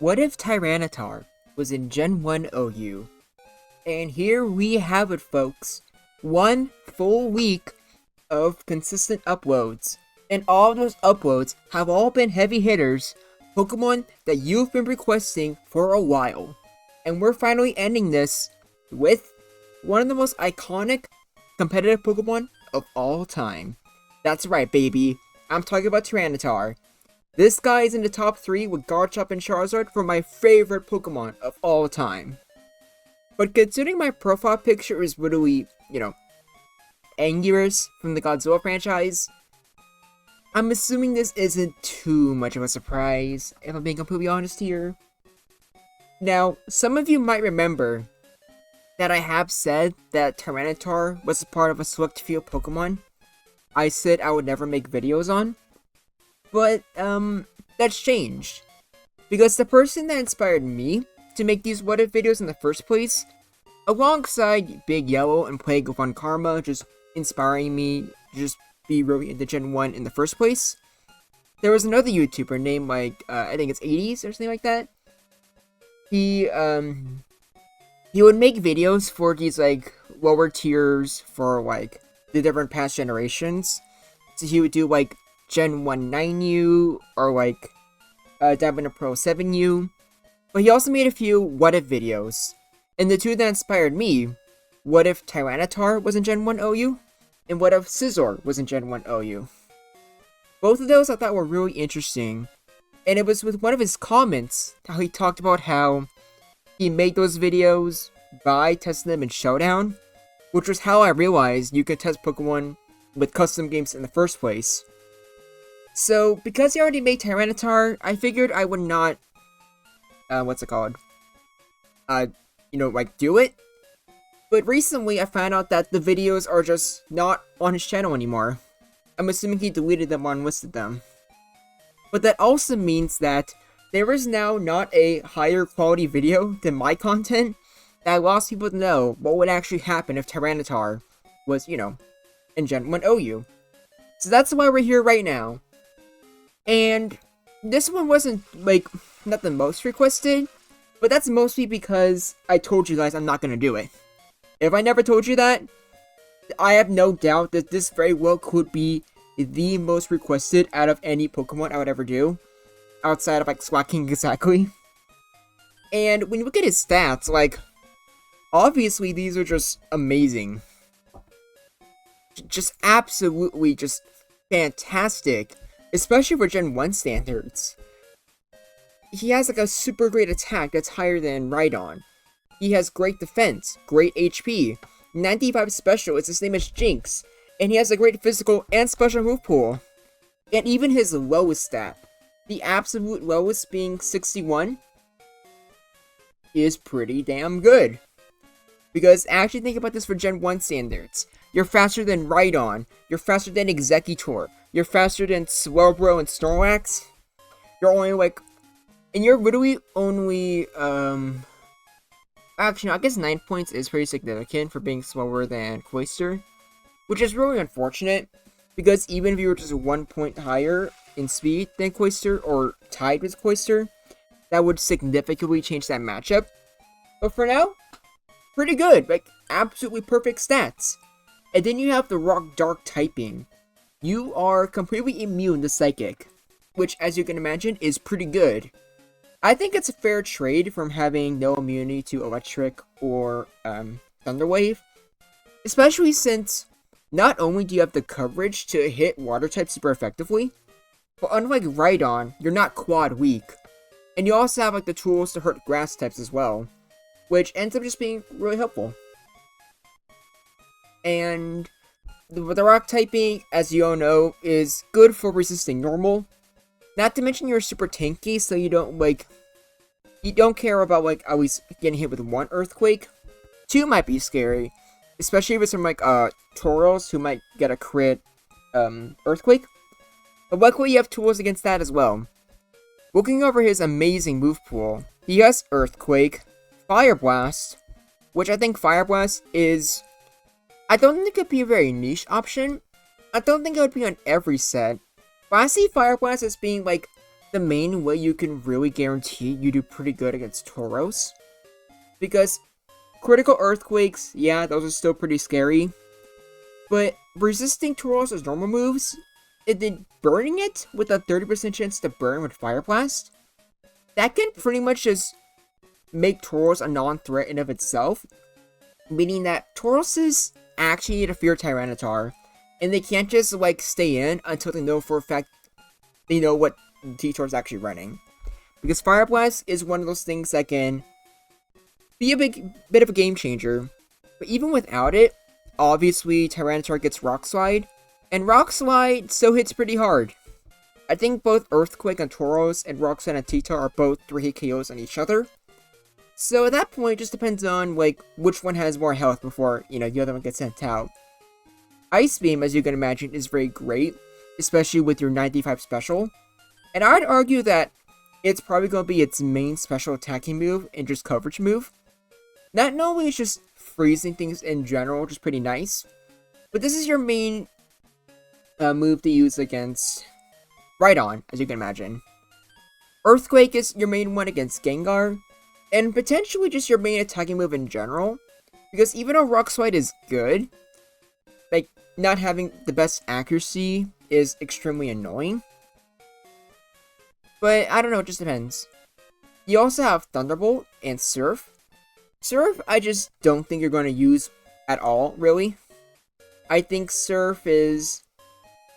What if Tyranitar was in Gen 1 OU? And here we have it, folks. One full week of consistent uploads. And all of those uploads have all been heavy hitters, Pokemon that you've been requesting for a while. And we're finally ending this with one of the most iconic competitive Pokemon of all time. That's right, baby. I'm talking about Tyranitar. This guy is in the top 3 with Garchomp and Charizard for my favorite Pokemon of all time. But considering my profile picture is literally, Anguirus from the Godzilla franchise, I'm assuming this isn't too much of a surprise, if I'm being completely honest here. Now, some of you might remember that I have said that Tyranitar was a part of a select few Pokemon I said I would never make videos on. But, that's changed. Because the person that inspired me to make these what if videos in the first place, alongside Big Yellow and Plague of One Karma, just inspiring me to just be really into Gen 1 in the first place, there was another YouTuber named, I think it's 80s or something like that. He would make videos for these, lower tiers for, the different past generations. So he would do, Gen 1 9U, or Diamond Pro 7U. But he also made a few what if videos. And the two that inspired me, what if Tyranitar was in Gen 1 OU? And what if Scizor was in Gen 1 OU? Both of those I thought were really interesting. And it was with one of his comments how he talked about how he made those videos by testing them in Showdown, which was how I realized you could test Pokemon with custom games in the first place. So, because he already made Tyranitar, I figured I would not, do it. But recently I found out that the videos are just not on his channel anymore. I'm assuming he deleted them or unlisted them. But that also means that there is now not a higher quality video than my content that allows people to know what would actually happen if Tyranitar was, in Gen 1 OU. So that's why we're here right now. And this one wasn't, not the most requested, but that's mostly because I told you guys I'm not gonna do it. If I never told you that, I have no doubt that this very well could be the most requested out of any Pokemon I would ever do. Outside of, Swacking exactly. And when you look at his stats, obviously these are just amazing. Just absolutely just fantastic. Especially for Gen 1 standards. He has a super great attack that's higher than Rhydon. He has great defense, great HP, 95 special, it's the same as Jinx, and he has a great physical and special move pool. And even his lowest stat, the absolute lowest being 61, is pretty damn good. Because actually think about this for Gen 1 standards. You're faster than Rhydon, you're faster than Exeggutor, you're faster than Swelbro and Snorlax. You're only and you're literally only, actually, no, I guess 9 points is pretty significant for being slower than Cloyster. Which is really unfortunate, because even if you were just 1 point higher in speed than Cloyster, or tied with Cloyster, that would significantly change that matchup. But for now, pretty good, absolutely perfect stats. And then you have the Rock Dark typing. You are completely immune to Psychic, which, as you can imagine, is pretty good. I think it's a fair trade from having no immunity to Electric or Thunder Wave, especially since not only do you have the coverage to hit Water types super effectively, but unlike Rhydon, you're not quad weak, and you also have the tools to hurt Grass types as well, which ends up just being really helpful. And the Rock typing, as you all know, is good for resisting normal. Not to mention you're super tanky, so you don't care about always getting hit with 1 Earthquake. 2 might be scary, especially if it's from Tauros who might get a crit Earthquake. But luckily you have tools against that as well. Looking over his amazing move pool, he has Earthquake, Fire Blast, which I think Fire Blast is, I don't think it could be a very niche option. I don't think it would be on every set. But I see Fire Blast as being the main way you can really guarantee you do pretty good against Tauros. Because critical earthquakes, yeah, those are still pretty scary. But resisting Tauros' normal moves, and then burning it with a 30% chance to burn with Fire Blast, that can pretty much just make Tauros a non-threat in of itself. Meaning that Tauroses actually need to fear Tyranitar. And they can't just, like, stay in until they know for a fact they know what T-Tor is actually running. Because Fire Blast is one of those things that can be a bit of a game changer. But even without it, obviously Tyranitar gets Rock Slide. And Rock Slide still hits pretty hard. I think both Earthquake on Tauros and Rock Slide on T-Tar are both 3-hit KOs on each other. So at that point, it just depends on, like, which one has more health before, the other one gets sent out. Ice Beam, as you can imagine, is very great, especially with your 95 special. And I'd argue that it's probably going to be its main special attacking move and just coverage move. Not only is just freezing things in general, which is pretty nice, but this is your main move to use against Rhydon, as you can imagine. Earthquake is your main one against Gengar, and potentially just your main attacking move in general, because even though Rock Slide is good, like, not having the best accuracy is extremely annoying. But, I don't know, it just depends. You also have Thunderbolt and Surf. Surf, I just don't think you're going to use at all, really. I think Surf is...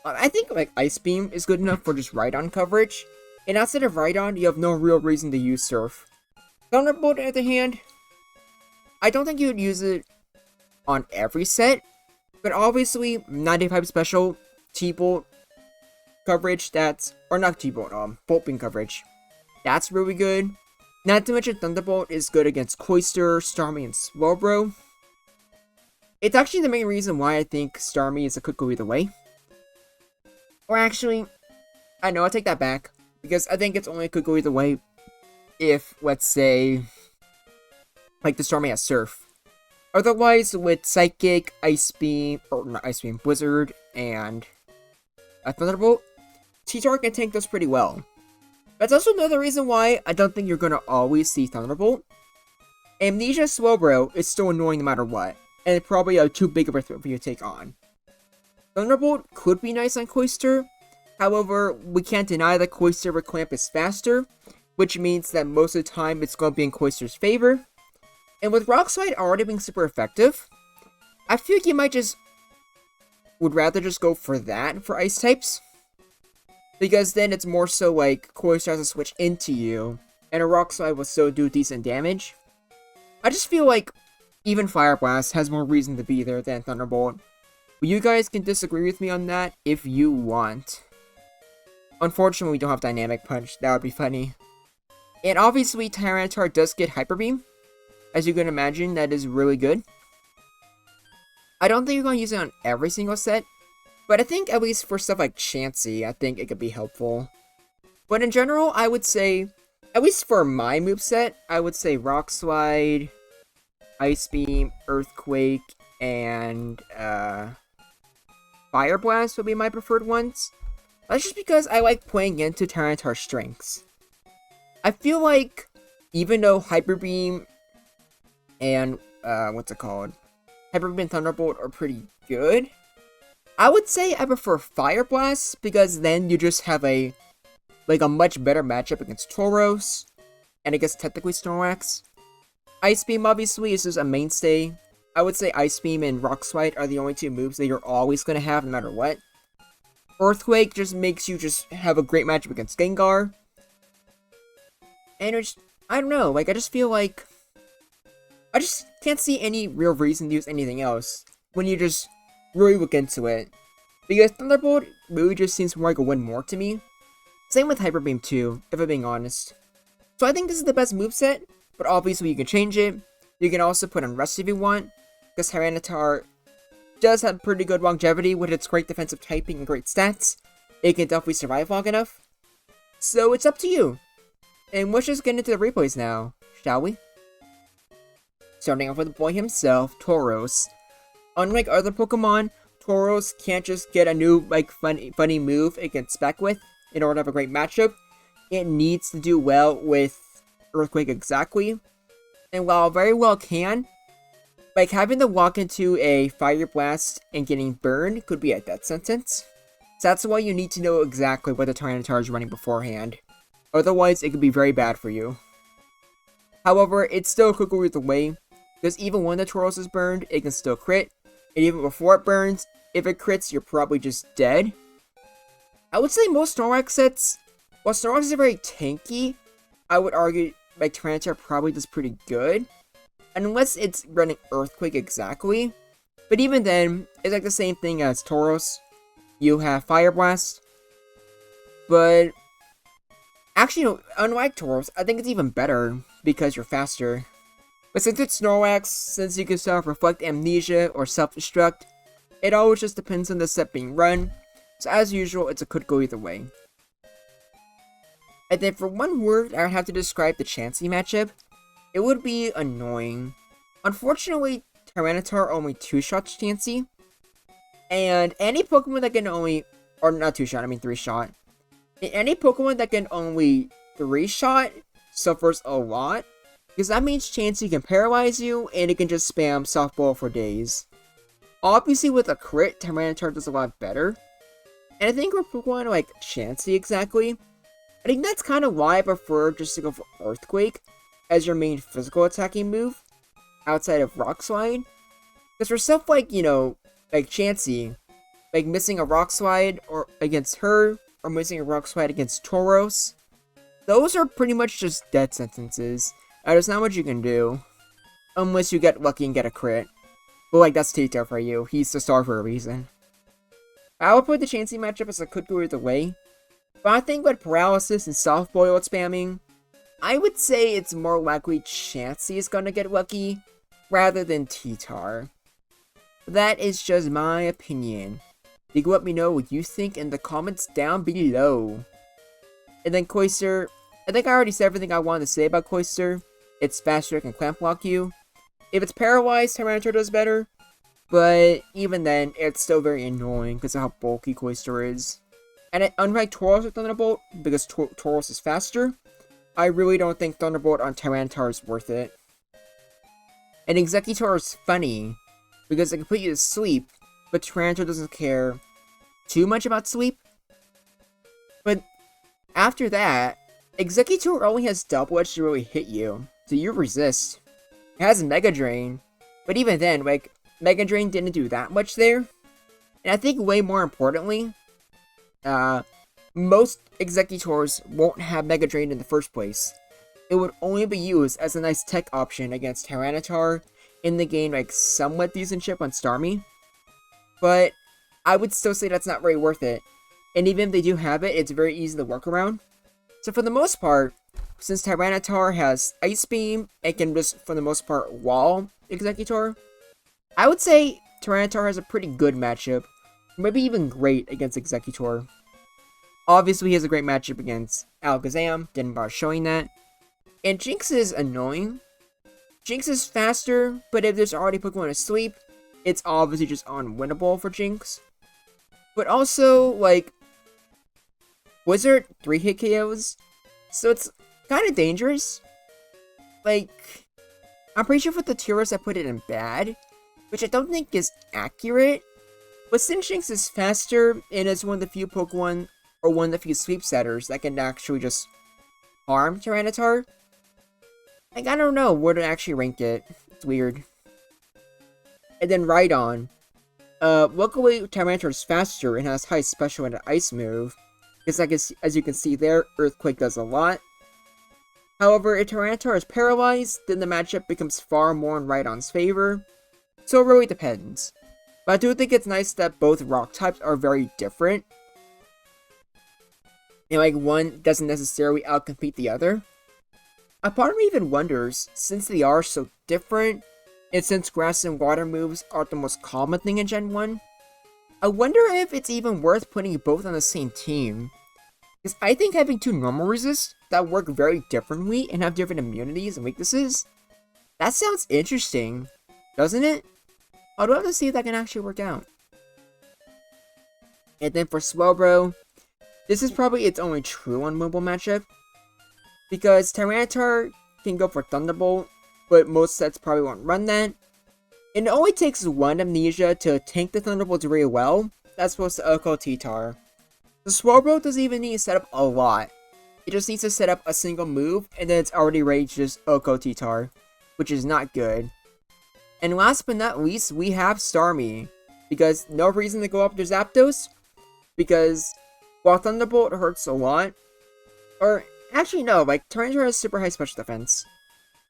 I think, like, Ice Beam is good enough for just Rhydon coverage. And outside of Rhydon, you have no real reason to use Surf. Thunderbolt, on the other hand, I don't think you would use it on every set. But obviously, 95 special, T-Bolt coverage, or not T-Bolt, Bolt Beam coverage. That's really good. Not to mention Thunderbolt is good against Cloyster, Starmie, and Slowbro. It's actually the main reason why I think Starmie is a could go either way. Or actually, I know, I'll take that back. Because I think it's only a could go either way if, let's say, like the Starmie has Surf. Otherwise, with Psychic, Ice Beam, or not Ice Beam, Blizzard, and Thunderbolt, T-Tar can tank those pretty well. That's also another reason why I don't think you're going to always see Thunderbolt. Amnesia Slowbro is still annoying no matter what, and it's probably too big of a threat for you to take on. Thunderbolt could be nice on Cloyster, however, we can't deny that Cloyster with Clamp is faster, which means that most of the time it's going to be in Cloyster's favor. And with Rock Slide already being super effective, I feel like you would rather just go for that for Ice types. Because then it's more so like Cloyster has to switch into you, and a Rock Slide will still do decent damage. I just feel like even Fire Blast has more reason to be there than Thunderbolt. But you guys can disagree with me on that if you want. Unfortunately, we don't have Dynamic Punch. That would be funny. And obviously, Tyranitar does get Hyper Beam. As you can imagine, that is really good. I don't think you're going to use it on every single set, but I think at least for stuff like Chansey, I think it could be helpful. But in general, I would say, at least for my moveset, I would say Rock Slide, Ice Beam, Earthquake, and Fire Blast would be my preferred ones. That's just because I like playing into Tyranitar's strengths. I feel like, even though Hyper Beam and, Hyper Beam and Thunderbolt are pretty good, I would say I prefer Fire Blast, because then you just have a much better matchup against Tauros, and against technically Snorlax. Ice Beam, obviously, is just a mainstay. I would say Ice Beam and Rock Slide are the only two moves that you're always going to have, no matter what. Earthquake just makes you just have a great matchup against Gengar. And I don't know, I just feel like I just can't see any real reason to use anything else when you just really look into it. Because Thunderbolt really just seems more like a win more to me. Same with Hyper Beam too, if I'm being honest. So I think this is the best moveset, but obviously you can change it. You can also put on Rest if you want, because Tyranitar does have pretty good longevity with its great defensive typing and great stats. It can definitely survive long enough. So it's up to you. And let's just get into the replays now, shall we? Starting off with the boy himself, Tauros. Unlike other Pokemon, Tauros can't just get a new, funny move it can spec with in order to have a great matchup. it needs to do well with Earthquake exactly. And while very well can, like having to walk into a Fire Blast and getting burned could be a death sentence. So that's why you need to know exactly what the Tyranitar is running beforehand. Otherwise, it could be very bad for you. However, it still could go either way, because even when the Tauros is burned, it can still crit. And even before it burns, if it crits, you're probably just dead. I would say most Snorlax sets, while Snorlax is very tanky, I would argue like Tyranitar probably does pretty good. Unless it's running Earthquake exactly. But even then, it's like the same thing as Tauros. You have Fire Blast. But actually, no, unlike Tauros, I think it's even better because you're faster. But since it's Snorlax, since you can self-reflect Amnesia or self-destruct, it always just depends on the set being run. So as usual, it could go either way. And then for one word I would have to describe the Chansey matchup, it would be annoying. Unfortunately, Tyranitar only 2-shots Chansey. And any Pokemon that can only, or not 2-shot, I mean 3-shot. And any Pokemon that can only 3-shot suffers a lot. Because that means Chansey can paralyze you, and it can just spam softball for days. Obviously with a crit, Tyranitar does a lot better. And I think for Pokemon like Chansey exactly, I think that's kind of why I prefer just to go for Earthquake as your main physical attacking move, outside of Rock Slide. Because for stuff like, you know, like Chansey, like missing a Rock Slide or against her, or missing a Rock Slide against Tauros, those are pretty much just death sentences. There's not much you can do, unless you get lucky and get a crit. But like, that's Tito for you, he's the star for a reason. I would put the Chansey matchup as a could go either way, but I think with Paralysis and Soft Boil spamming, I would say it's more likely Chansey is gonna get lucky, rather than T-Tar. That is just my opinion. You can let me know what you think in the comments down below. And then Cloyster, I think I already said everything I wanted to say about Cloyster. It's faster, it can clamp block you. If it's paralyzed, Tyranitar does better. But even then, it's still very annoying because of how bulky Cloyster is. And unlike Tauros with Thunderbolt, because Tauros is faster, I really don't think Thunderbolt on Tyranitar is worth it. And Exeggutor is funny, because it can put you to sleep, but Tyranitar doesn't care too much about sleep. But after that, Exeggutor only has Double Edge to really hit you, so you resist. It has Mega Drain, but even then, like, Mega Drain didn't do that much there. And I think way more importantly, most Exeggutors won't have Mega Drain in the first place. It would only be used as a nice tech option against Tyranitar in the game, like somewhat decent ship on Starmie. But I would still say that's not very worth it. And even if they do have it, it's very easy to work around. So for the most part, since Tyranitar has Ice Beam, it can just, for the most part, wall Exeggutor, I would say Tyranitar has a pretty good matchup, maybe even great against Exeggutor. Obviously, he has a great matchup against Alakazam, didn't bother showing that. And Jinx is annoying. Jinx is faster, but if there's already Pokemon asleep, it's obviously just unwinnable for Jinx. But also, like, Wizard 3-hit KOs, so it's kind of dangerous. Like, I'm pretty sure for the Tauros I put it in bad, which I don't think is accurate. But since Jinx is faster, and is one of the few Pokemon, or one of the few sleep setters that can actually just harm Tyranitar, like, I don't know where to actually rank it. It's weird. And then Rhydon. Luckily, Tyranitar is faster and has high special and an ice move. Because as you can see there, Earthquake does a lot. However, if Tyranitar is paralyzed, then the matchup becomes far more in Rhydon's favor. So it really depends. But I do think it's nice that both rock types are very different. And like, one doesn't necessarily outcompete the other. A part of me even wonders, since they are so different, and since grass and water moves are the most common thing in Gen 1, I wonder if it's even worth putting both on the same team. Because I think having two normal resists that work very differently and have different immunities and weaknesses, that sounds interesting, doesn't it? I'd love to see if that can actually work out. And then for Slowbro, this is probably its only true unwinnable matchup, Because Tyranitar can go for Thunderbolt, but most sets probably won't run that. And it only takes one Amnesia to tank the Thunderbolt really well. That's supposed to Oko T-Tar. The Swirlbolt doesn't even need to set up a lot. It just needs to set up a single move, and then it's already ready to just Oko T-Tar, which is not good. And last but not least, we have Starmie. Because no reason to go up to Zapdos, because while Thunderbolt hurts a lot, or actually no, like Tyranitar has super high special defense.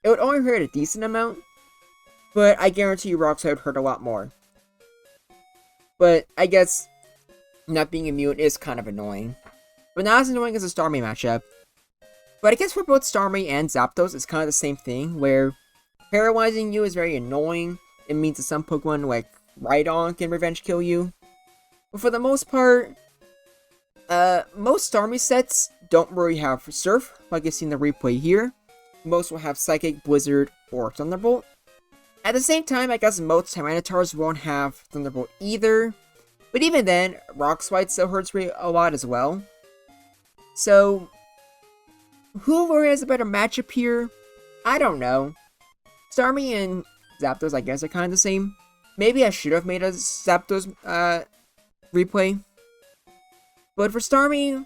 It would only hurt a decent amount, but I guarantee you Rock Slide would hurt a lot more. But I guess not being immune is kind of annoying. But not as annoying as a Starmie matchup. But I guess for both Starmie and Zapdos, it's kind of the same thing, where paralyzing you is very annoying. It means that some Pokemon like Rhydon can revenge kill you. But for the most part, most Starmie sets don't really have Surf, like you see in the replay here. Most will have Psychic, Blizzard, or Thunderbolt. At the same time, I guess most Tyranitars won't have Thunderbolt either. But even then, Rock Slide still hurts a lot as well. So, who really has a better matchup here? I don't know. Starmie and Zapdos, I guess, are kind of the same. Maybe I should have made a Zapdos replay. But for Starmie,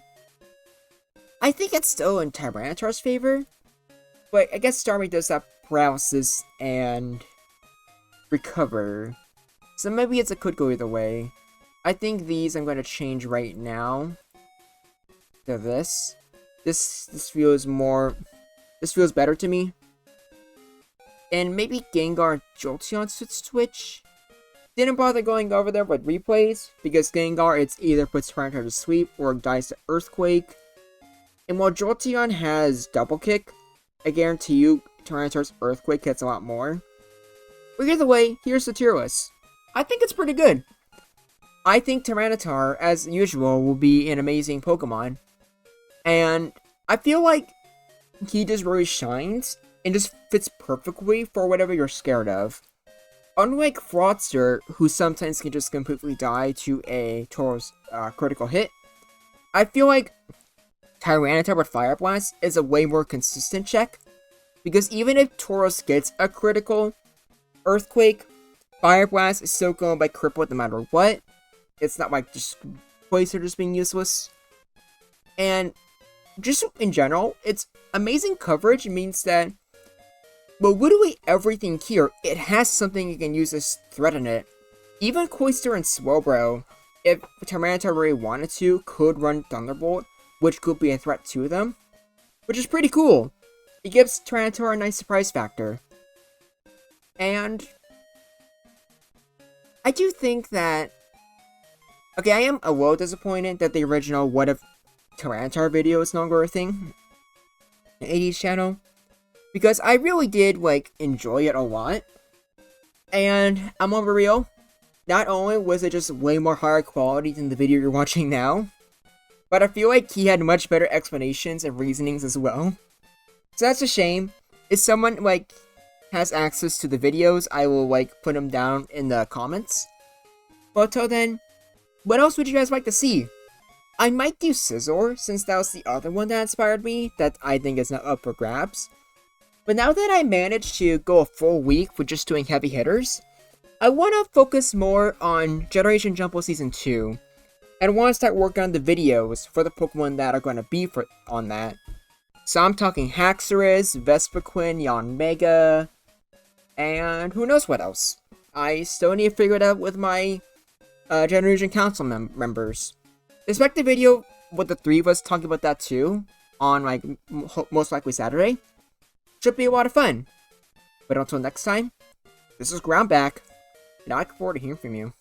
I think it's still in Tyranitar's favor. But I guess Starmie does have Paralysis and Recover. So maybe it could go either way. I think these I'm going to change right now to this. This feels better to me. And maybe Gengar and Jolteon should switch. Didn't bother going over there with replays, because Gengar, it's either puts Tyranitar to sleep or dies to Earthquake. And while Jolteon has Double Kick, I guarantee you Tyranitar's Earthquake hits a lot more. But either way, here's the tier list. I think it's pretty good. I think Tyranitar, as usual, will be an amazing Pokemon. And I feel like he just really shines and just fits perfectly for whatever you're scared of. Unlike Fraudster, who sometimes can just completely die to a Tauros critical hit, I feel like Tyranitar with Fire Blast is a way more consistent check. Because even if Tauros gets a critical Earthquake, Fire Blast is still going to be crippled no matter what. It's not like just Poison just being useless. And just in general, it's amazing coverage. It means that, well, literally everything here, it has something you can use as threat in it. Even Cloyster and Swelbro, if Tyranitar really wanted to, could run Thunderbolt, which could be a threat to them. Which is pretty cool. It gives Tyranitar a nice surprise factor. And I do think that, okay, I am a little disappointed that the original What If Tyranitar video is no longer a thing in 80's channel. Because I really did, like, enjoy it a lot. And I'm gonna be real, not only was it just way more higher quality than the video you're watching now, but I feel like he had much better explanations and reasonings as well. So that's a shame. If someone, like, has access to the videos, I will, like, put them down in the comments. But till then, what else would you guys like to see? I might do Scizor, since that was the other one that inspired me, that I think is not up for grabs. But now that I managed to go a full week with just doing heavy hitters, I want to focus more on Generation Jumbo Season 2. And I want to start working on the videos for the Pokemon that are going to be on that. So I'm talking Haxorus, Vespiquen, Yanmega, and who knows what else. I still need to figure it out with my Generation Council members. Expect the video with the three of us talking about that too, on like most likely Saturday. Should be a lot of fun. But until next time, this is Groundback, and I look forward to hearing from you.